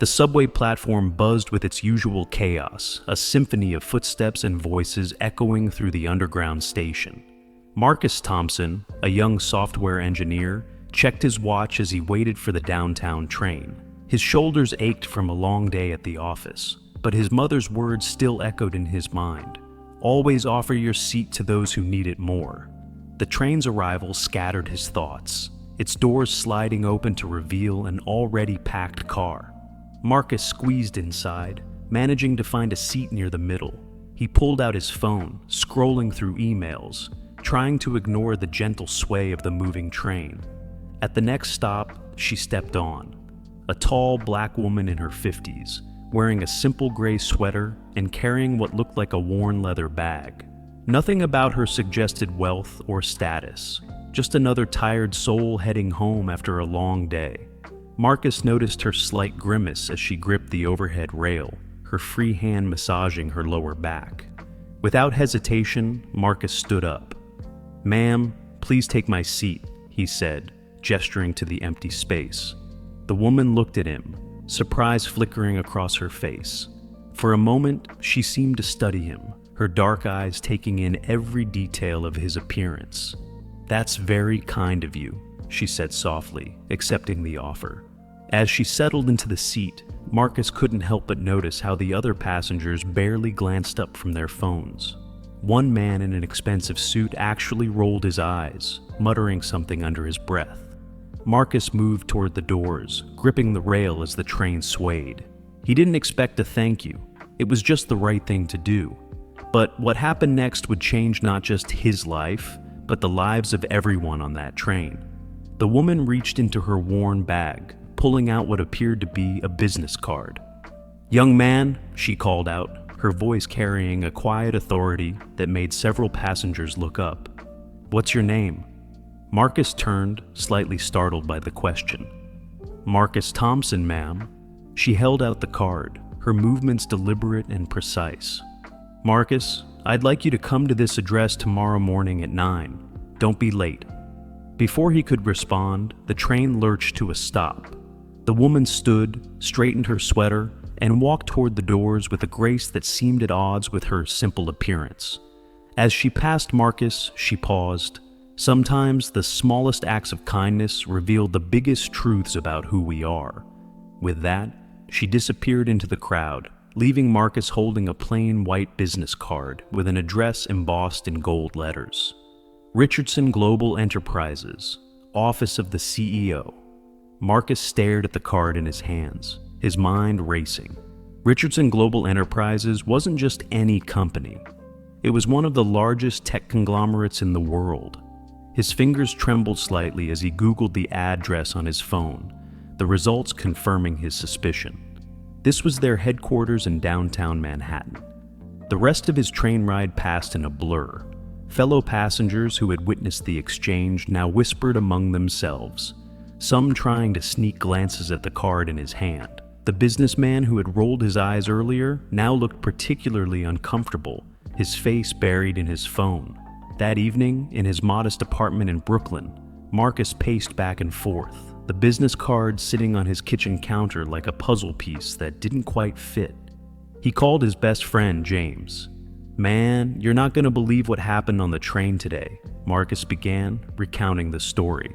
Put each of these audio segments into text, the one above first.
The subway platform buzzed with its usual chaos, a symphony of footsteps and voices echoing through the underground station. Marcus Thompson, a young software engineer, checked his watch as he waited for the downtown train. His shoulders ached from a long day at the office, but his mother's words still echoed in his mind. Always offer your seat to those who need it more. The train's arrival scattered his thoughts, its doors sliding open to reveal an already packed car. Marcus squeezed inside, managing to find a seat near the middle. He pulled out his phone, scrolling through emails, trying to ignore the gentle sway of the moving train. At the next stop, she stepped on. A tall black woman in her 50s, wearing a simple gray sweater and carrying what looked like a worn leather bag. Nothing about her suggested wealth or status, just another tired soul heading home after a long day. Marcus noticed her slight grimace as she gripped the overhead rail, her free hand massaging her lower back. Without hesitation, Marcus stood up. "Ma'am, please take my seat," he said, gesturing to the empty space. The woman looked at him, surprise flickering across her face. For a moment, she seemed to study him, her dark eyes taking in every detail of his appearance. "That's very kind of you," she said softly, accepting the offer. As she settled into the seat, Marcus couldn't help but notice how the other passengers barely glanced up from their phones. One man in an expensive suit actually rolled his eyes, muttering something under his breath. Marcus moved toward the doors, gripping the rail as the train swayed. He didn't expect a thank you. It was just the right thing to do. But what happened next would change not just his life, but the lives of everyone on that train. The woman reached into her worn bag, pulling out what appeared to be a business card. "Young man," she called out, her voice carrying a quiet authority that made several passengers look up. "What's your name?" Marcus turned, slightly startled by the question. "Marcus Thompson, ma'am." She held out the card, her movements deliberate and precise. "Marcus, I'd like you to come to this address tomorrow morning at 9. Don't be late." Before he could respond, the train lurched to a stop. The woman stood, straightened her sweater, and walked toward the doors with a grace that seemed at odds with her simple appearance. As she passed Marcus, she paused. Sometimes the smallest acts of kindness reveal the biggest truths about who we are. With that, she disappeared into the crowd, leaving Marcus holding a plain white business card with an address embossed in gold letters. Richardson Global Enterprises, Office of the CEO. Marcus stared at the card in his hands, his mind racing. Richardson Global Enterprises wasn't just any company. It was one of the largest tech conglomerates in the world. His fingers trembled slightly as he Googled the address on his phone, the results confirming his suspicion. This was their headquarters in downtown Manhattan. The rest of his train ride passed in a blur. Fellow passengers who had witnessed the exchange now whispered among themselves, some trying to sneak glances at the card in his hand. The businessman who had rolled his eyes earlier now looked particularly uncomfortable, his face buried in his phone. That evening, in his modest apartment in Brooklyn, Marcus paced back and forth, the business card sitting on his kitchen counter like a puzzle piece that didn't quite fit. He called his best friend, James. "Man, you're not going to believe what happened on the train today," Marcus began, recounting the story.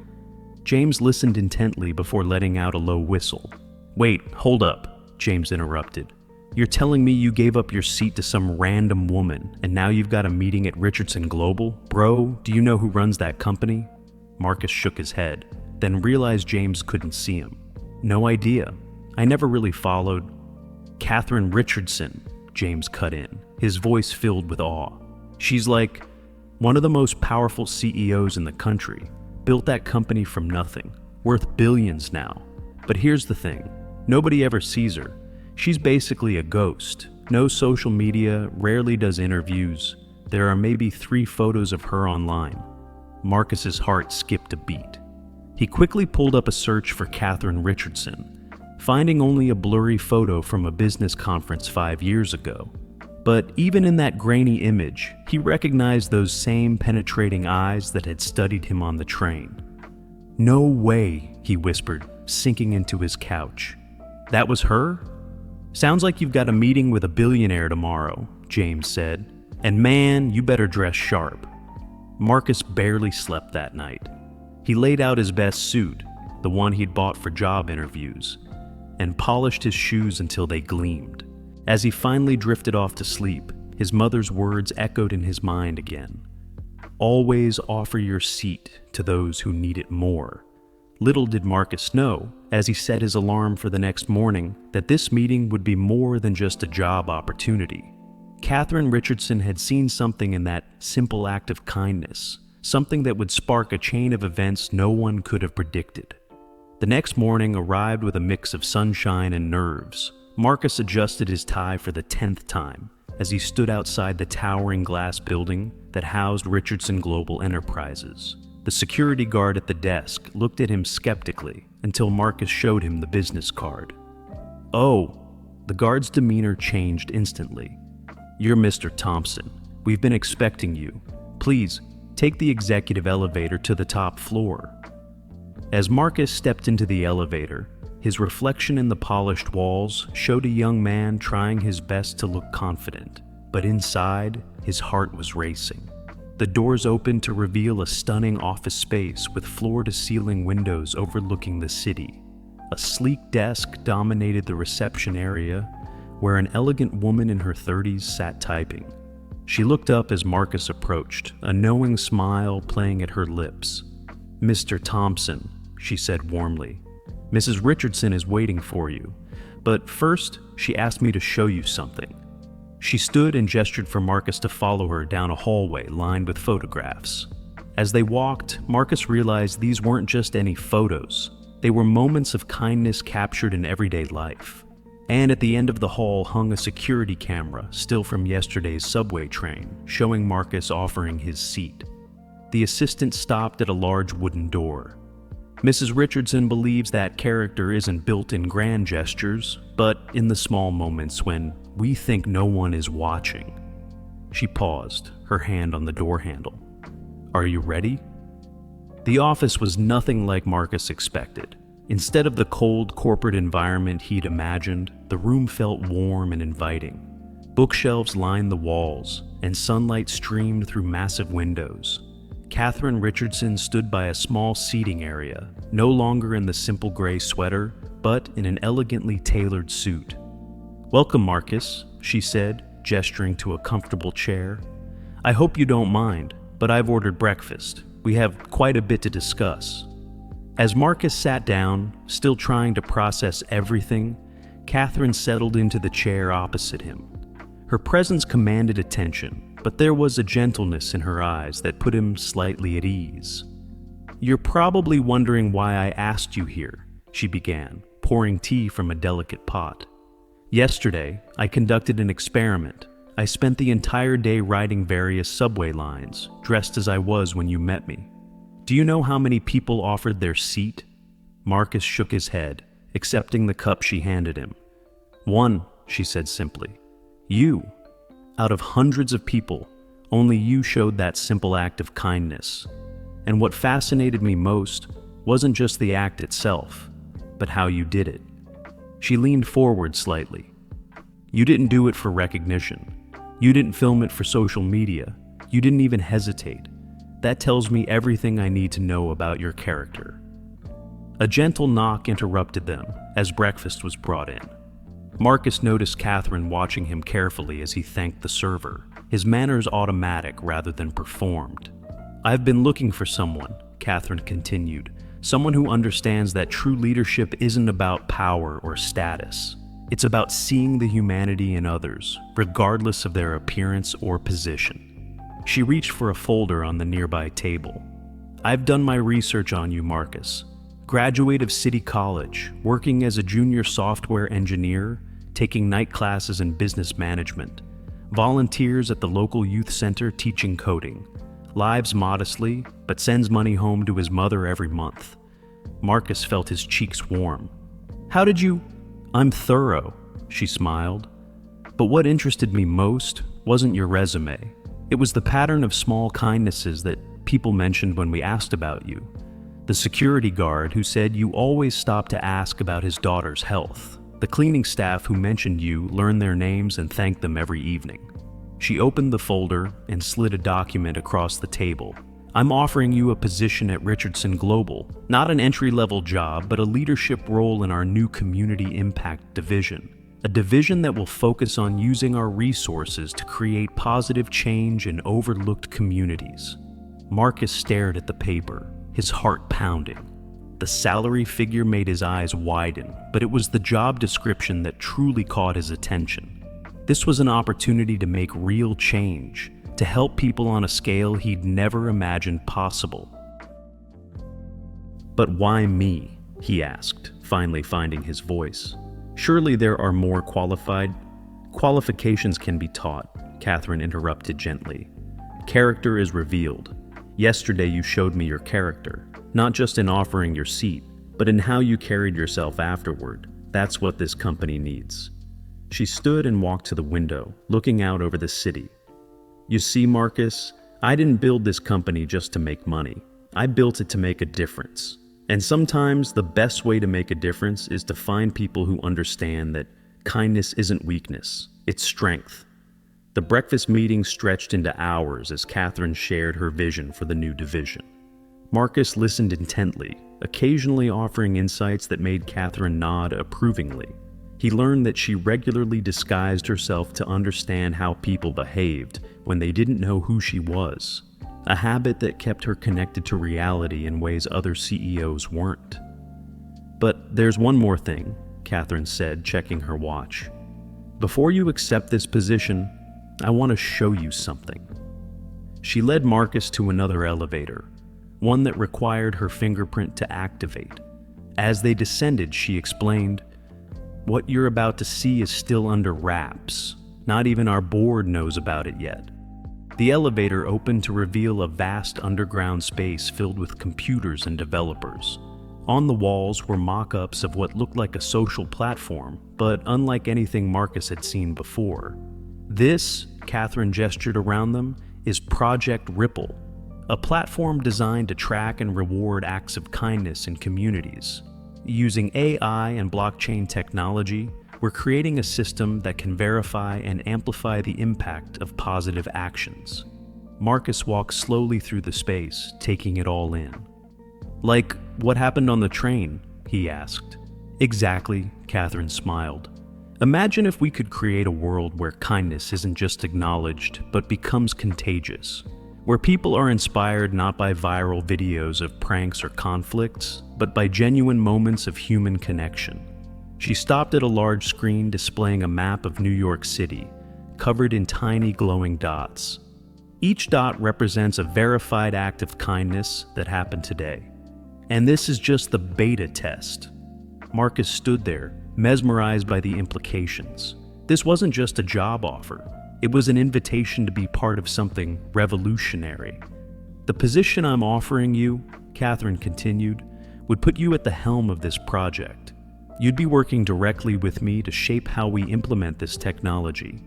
James listened intently before letting out a low whistle. "Wait, hold up," James interrupted. "You're telling me you gave up your seat to some random woman, and now you've got a meeting at Richardson Global? Bro, do you know who runs that company?" Marcus shook his head, then realized James couldn't see him. "No idea. I never really followed." "Catherine Richardson," James cut in, his voice filled with awe. "She's like one of the most powerful CEOs in the country. Built that company from nothing, worth billions now. But here's the thing, nobody ever sees her. She's basically a ghost. No social media, rarely does interviews. There are maybe 3 photos of her online." Marcus's heart skipped a beat. He quickly pulled up a search for Catherine Richardson, finding only a blurry photo from a business conference 5 years ago. But even in that grainy image, he recognized those same penetrating eyes that had studied him on the train. "No way," he whispered, sinking into his couch. That was her? Sounds like you've got a meeting with a billionaire tomorrow, James said. And man, you better dress sharp. Marcus barely slept that night. He laid out his best suit, the one he'd bought for job interviews, and polished his shoes until they gleamed. As he finally drifted off to sleep, his mother's words echoed in his mind again. Always offer your seat to those who need it more. Little did Marcus know, as he set his alarm for the next morning, that this meeting would be more than just a job opportunity. Catherine Richardson had seen something in that simple act of kindness, something that would spark a chain of events no one could have predicted. The next morning arrived with a mix of sunshine and nerves. Marcus adjusted his tie for the 10th time as he stood outside the towering glass building that housed Richardson Global Enterprises. The security guard at the desk looked at him skeptically until Marcus showed him the business card. "Oh," the guard's demeanor changed instantly. "You're Mr. Thompson. We've been expecting you. Please, take the executive elevator to the top floor." As Marcus stepped into the elevator, his reflection in the polished walls showed a young man trying his best to look confident, but inside, his heart was racing. The doors opened to reveal a stunning office space with floor-to-ceiling windows overlooking the city. A sleek desk dominated the reception area, where an elegant woman in her 30s sat typing. She looked up as Marcus approached, a knowing smile playing at her lips. "Mr. Thompson," she said warmly, "Mrs. Richardson is waiting for you, but first she asked me to show you something." She stood and gestured for Marcus to follow her down a hallway lined with photographs. As they walked, Marcus realized these weren't just any photos. They were moments of kindness captured in everyday life. And at the end of the hall hung a security camera, still from yesterday's subway train, showing Marcus offering his seat. The assistant stopped at a large wooden door. Mrs. Richardson believes that character isn't built in grand gestures, but in the small moments when we think no one is watching. She paused, her hand on the door handle. "Are you ready?" The office was nothing like Marcus expected. Instead of the cold corporate environment he'd imagined, the room felt warm and inviting. Bookshelves lined the walls, and sunlight streamed through massive windows. Catherine Richardson stood by a small seating area, no longer in the simple gray sweater, but in an elegantly tailored suit. "Welcome, Marcus," she said, gesturing to a comfortable chair. "I hope you don't mind, but I've ordered breakfast. We have quite a bit to discuss." As Marcus sat down, still trying to process everything, Catherine settled into the chair opposite him. Her presence commanded attention, but there was a gentleness in her eyes that put him slightly at ease. "You're probably wondering why I asked you here," she began, pouring tea from a delicate pot. "Yesterday, I conducted an experiment. I spent the entire day riding various subway lines, dressed as I was when you met me. Do you know how many people offered their seat?" Marcus shook his head, accepting the cup she handed him. "One," she said simply. "You. Out of hundreds of people, only you showed that simple act of kindness. And what fascinated me most wasn't just the act itself, but how you did it." She leaned forward slightly. "You didn't do it for recognition. You didn't film it for social media. You didn't even hesitate. That tells me everything I need to know about your character." A gentle knock interrupted them as breakfast was brought in. Marcus noticed Catherine watching him carefully as he thanked the server, his manners automatic rather than performed. "I've been looking for someone," Catherine continued, "someone who understands that true leadership isn't about power or status. It's about seeing the humanity in others, regardless of their appearance or position." She reached for a folder on the nearby table. "I've done my research on you, Marcus. Graduate of City College, working as a junior software engineer, taking night classes in business management, volunteers at the local youth center teaching coding, lives modestly, but sends money home to his mother every month." Marcus felt his cheeks warm. "How did you—" "I'm thorough," she smiled. "But what interested me most wasn't your resume. It was the pattern of small kindnesses that people mentioned when we asked about you. The security guard who said you always stopped to ask about his daughter's health. The cleaning staff who mentioned you learned their names and thanked them every evening. She opened the folder and slid a document across the table. I'm offering you a position at Richardson Global, not an entry-level job, but a leadership role in our new Community Impact Division. A division that will focus on using our resources to create positive change in overlooked communities. Marcus stared at the paper, his heart pounding. The salary figure made his eyes widen, but it was the job description that truly caught his attention. This was an opportunity to make real change, to help people on a scale he'd never imagined possible. But why me? He asked, finally finding his voice. Surely there are more qualifications can be taught, Catherine interrupted gently. Character is revealed. Yesterday you showed me your character, not just in offering your seat, but in how you carried yourself afterward. That's what this company needs. She stood and walked to the window, looking out over the city. You see, Marcus, I didn't build this company just to make money. I built it to make a difference. And sometimes the best way to make a difference is to find people who understand that kindness isn't weakness, it's strength. The breakfast meeting stretched into hours as Catherine shared her vision for the new division. Marcus listened intently, occasionally offering insights that made Catherine nod approvingly. He learned that she regularly disguised herself to understand how people behaved when they didn't know who she was, a habit that kept her connected to reality in ways other CEOs weren't. But there's one more thing, Catherine said, checking her watch. Before you accept this position, I want to show you something. She led Marcus to another elevator, one that required her fingerprint to activate. As they descended, she explained, "What you're about to see is still under wraps. Not even our board knows about it yet." The elevator opened to reveal a vast underground space filled with computers and developers. On the walls were mock-ups of what looked like a social platform, but unlike anything Marcus had seen before. This, Catherine gestured around them, is Project Ripple, a platform designed to track and reward acts of kindness in communities. Using AI and blockchain technology, we're creating a system that can verify and amplify the impact of positive actions. Marcus walked slowly through the space, taking it all in. Like, what happened on the train? He asked. Exactly, Catherine smiled. Imagine if we could create a world where kindness isn't just acknowledged, but becomes contagious. Where people are inspired not by viral videos of pranks or conflicts, but by genuine moments of human connection. She stopped at a large screen displaying a map of New York City, covered in tiny glowing dots. Each dot represents a verified act of kindness that happened today. And this is just the beta test. Marcus stood there, mesmerized by the implications. This wasn't just a job offer. It was an invitation to be part of something revolutionary. The position I'm offering you, Catherine continued, would put you at the helm of this project. You'd be working directly with me to shape how we implement this technology.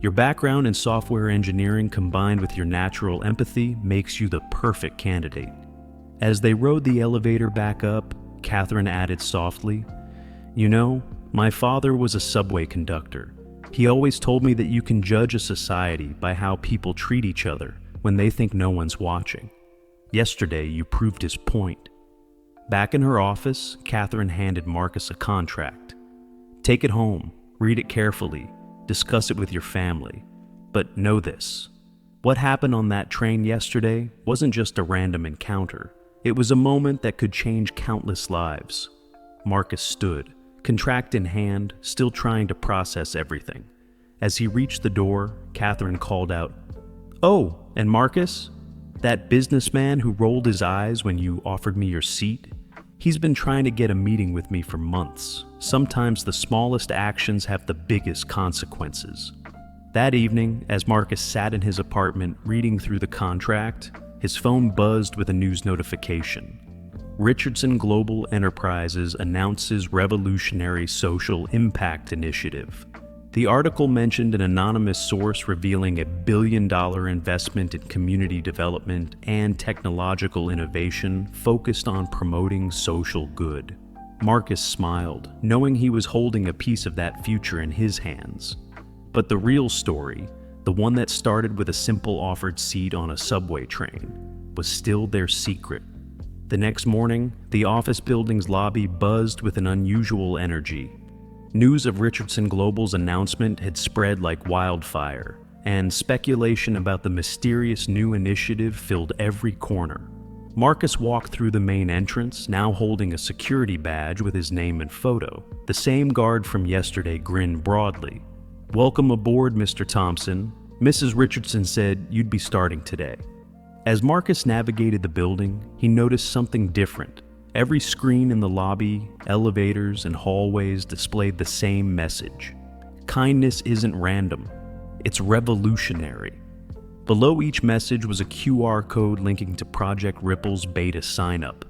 Your background in software engineering combined with your natural empathy makes you the perfect candidate. As they rode the elevator back up, Catherine added softly, "You know, my father was a subway conductor. He always told me that you can judge a society by how people treat each other when they think no one's watching. Yesterday, you proved his point." Back in her office, Catherine handed Marcus a contract. "Take it home, read it carefully, discuss it with your family. But know this, what happened on that train yesterday wasn't just a random encounter. It was a moment that could change countless lives." Marcus stood, contract in hand, still trying to process everything. As he reached the door, Catherine called out, "Oh, and Marcus? That businessman who rolled his eyes when you offered me your seat? He's been trying to get a meeting with me for months. Sometimes the smallest actions have the biggest consequences." That evening, as Marcus sat in his apartment reading through the contract, his phone buzzed with a news notification. Richardson Global Enterprises announces revolutionary social impact initiative. The article mentioned an anonymous source revealing a $1 billion investment in community development and technological innovation focused on promoting social good. Marcus smiled, knowing he was holding a piece of that future in his hands. But the real story, the one that started with a simple offered seat on a subway train, was still their secret. The next morning, the office building's lobby buzzed with an unusual energy. News of Richardson Global's announcement had spread like wildfire, and speculation about the mysterious new initiative filled every corner. Marcus walked through the main entrance, now holding a security badge with his name and photo. The same guard from yesterday grinned broadly. "Welcome aboard, Mr. Thompson. Mrs. Richardson said you'd be starting today." As Marcus navigated the building, he noticed something different. Every screen in the lobby, elevators, and hallways displayed the same message. Kindness isn't random. It's revolutionary. Below each message was a QR code linking to Project Ripple's beta sign-up.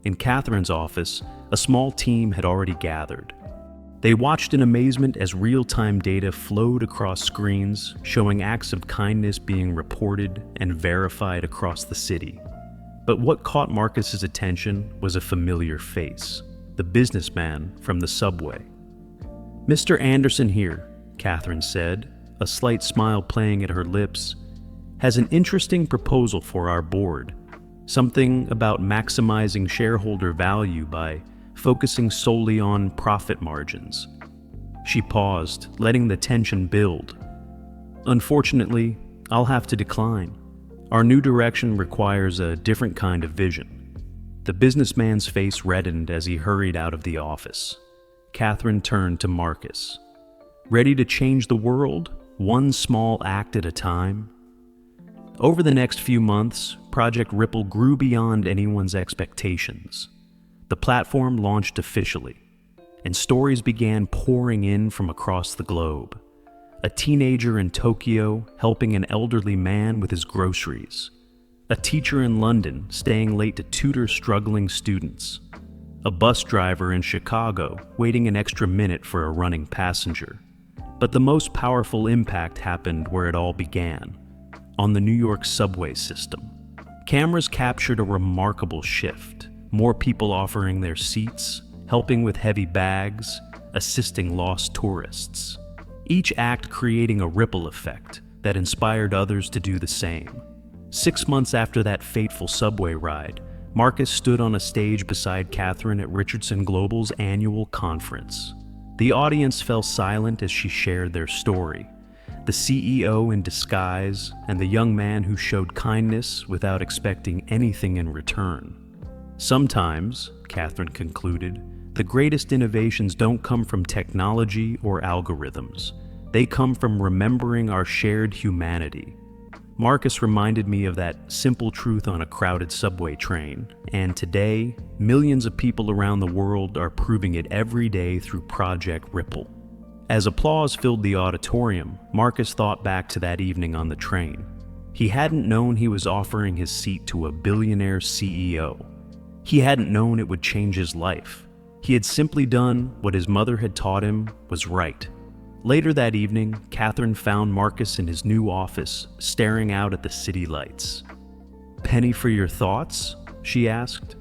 In Catherine's office, a small team had already gathered. They watched in amazement as real-time data flowed across screens, showing acts of kindness being reported and verified across the city. But what caught Marcus's attention was a familiar face, the businessman from the subway. "Mr. Anderson here," Catherine said, a slight smile playing at her lips, "has an interesting proposal for our board. Something about maximizing shareholder value by focusing solely on profit margins." She paused, letting the tension build. "Unfortunately, I'll have to decline. Our new direction requires a different kind of vision." The businessman's face reddened as he hurried out of the office. Catherine turned to Marcus. "Ready to change the world, one small act at a time?" Over the next few months, Project Ripple grew beyond anyone's expectations. The platform launched officially, and stories began pouring in from across the globe. A teenager in Tokyo helping an elderly man with his groceries. A teacher in London staying late to tutor struggling students. A bus driver in Chicago waiting an extra minute for a running passenger. But the most powerful impact happened where it all began, on the New York subway system. Cameras captured a remarkable shift. More people offering their seats, helping with heavy bags, assisting lost tourists. Each act creating a ripple effect that inspired others to do the same. 6 months after that fateful subway ride, Marcus stood on a stage beside Catherine at Richardson Global's annual conference. The audience fell silent as she shared their story. The CEO in disguise, and the young man who showed kindness without expecting anything in return. "Sometimes," Catherine concluded, "the greatest innovations don't come from technology or algorithms. They come from remembering our shared humanity." Marcus reminded me of that simple truth on a crowded subway train, and today, millions of people around the world are proving it every day through Project Ripple. As applause filled the auditorium, Marcus thought back to that evening on the train. He hadn't known he was offering his seat to a billionaire CEO. He hadn't known it would change his life. He had simply done what his mother had taught him was right. Later that evening, Catherine found Marcus in his new office, staring out at the city lights. "Penny for your thoughts?" she asked.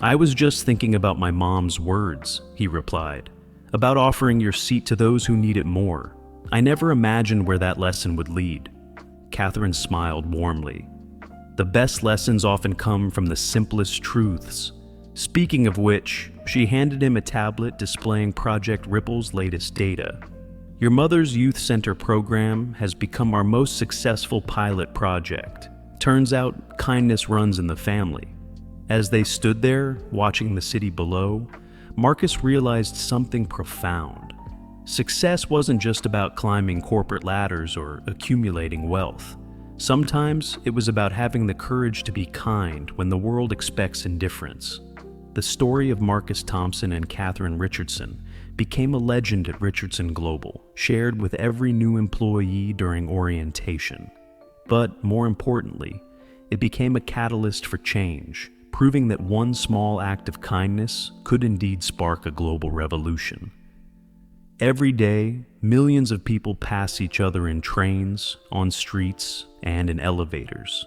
"I was just thinking about my mom's words," he replied, "about offering your seat to those who need it more. I never imagined where that lesson would lead." Catherine smiled warmly. "The best lessons often come from the simplest truths." Speaking of which, she handed him a tablet displaying Project Ripple's latest data. "Your mother's youth center program has become our most successful pilot project. Turns out kindness runs in the family." As they stood there, watching the city below, Marcus realized something profound. Success wasn't just about climbing corporate ladders or accumulating wealth. Sometimes it was about having the courage to be kind when the world expects indifference. The story of Marcus Thompson and Catherine Richardson became a legend at Richardson Global, shared with every new employee during orientation. But more importantly, it became a catalyst for change, proving that one small act of kindness could indeed spark a global revolution. Every day, millions of people pass each other in trains, on streets, and in elevators.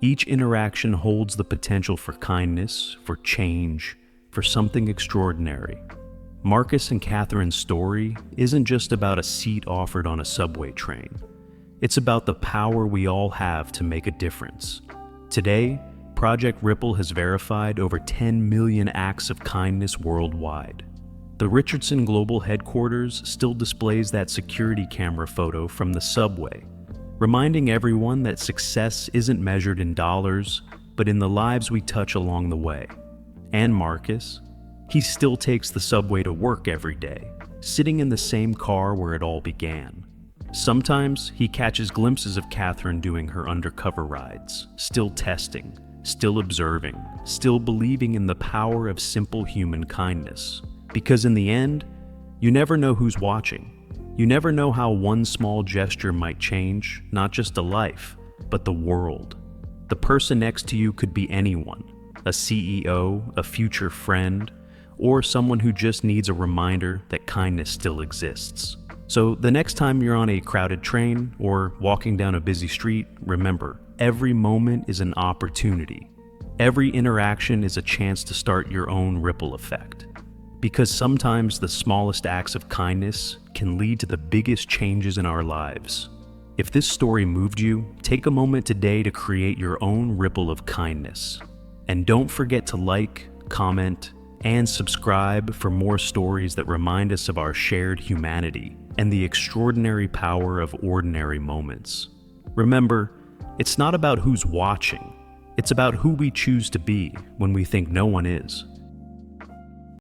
Each interaction holds the potential for kindness, for change, for something extraordinary. Marcus and Catherine's story isn't just about a seat offered on a subway train. It's about the power we all have to make a difference. Today, Project Ripple has verified over 10 million acts of kindness worldwide. The Richardson Global Headquarters still displays that security camera photo from the subway, reminding everyone that success isn't measured in dollars, but in the lives we touch along the way. And Marcus, he still takes the subway to work every day, sitting in the same car where it all began. Sometimes he catches glimpses of Catherine doing her undercover rides, still testing, still observing, still believing in the power of simple human kindness. Because in the end, you never know who's watching. You never know how one small gesture might change, not just a life, but the world. The person next to you could be anyone, a CEO, a future friend, or someone who just needs a reminder that kindness still exists. So the next time you're on a crowded train or walking down a busy street, remember, every moment is an opportunity. Every interaction is a chance to start your own ripple effect. Because sometimes the smallest acts of kindness can lead to the biggest changes in our lives. If this story moved you, take a moment today to create your own ripple of kindness. And don't forget to like, comment, and subscribe for more stories that remind us of our shared humanity and the extraordinary power of ordinary moments. Remember, it's not about who's watching, it's about who we choose to be when we think no one is.